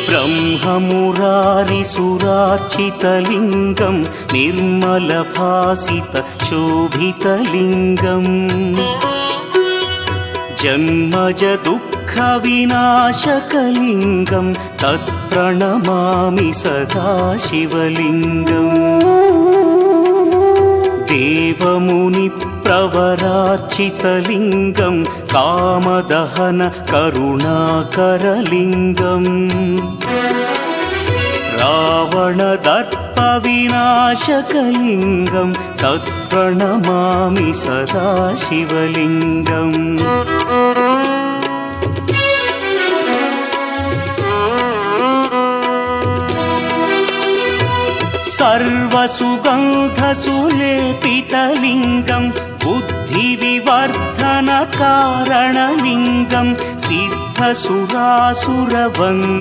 ब्रह्ममुरारिसुरार्चितलिङ्गं निर्मलभासितशोभितलिङ्गम् जन्मज दुःखविनाशकलिङ्गं तत्प्रणमामि सदा शिवलिङ्गम् देवमुनिप्रवरार्चितलिङ्गं कामदहन करुणाकरलिङ्गम् रावणदर्पविनाशकलिङ्गं तत्प्रणमामि सदा शिवलिङ्गम् सर्वसुगन्धसुलेपितलिङ्गं बुद्धिविवर्धनकारणलिङ्गं सिद्धसुरासुरवन्द्यं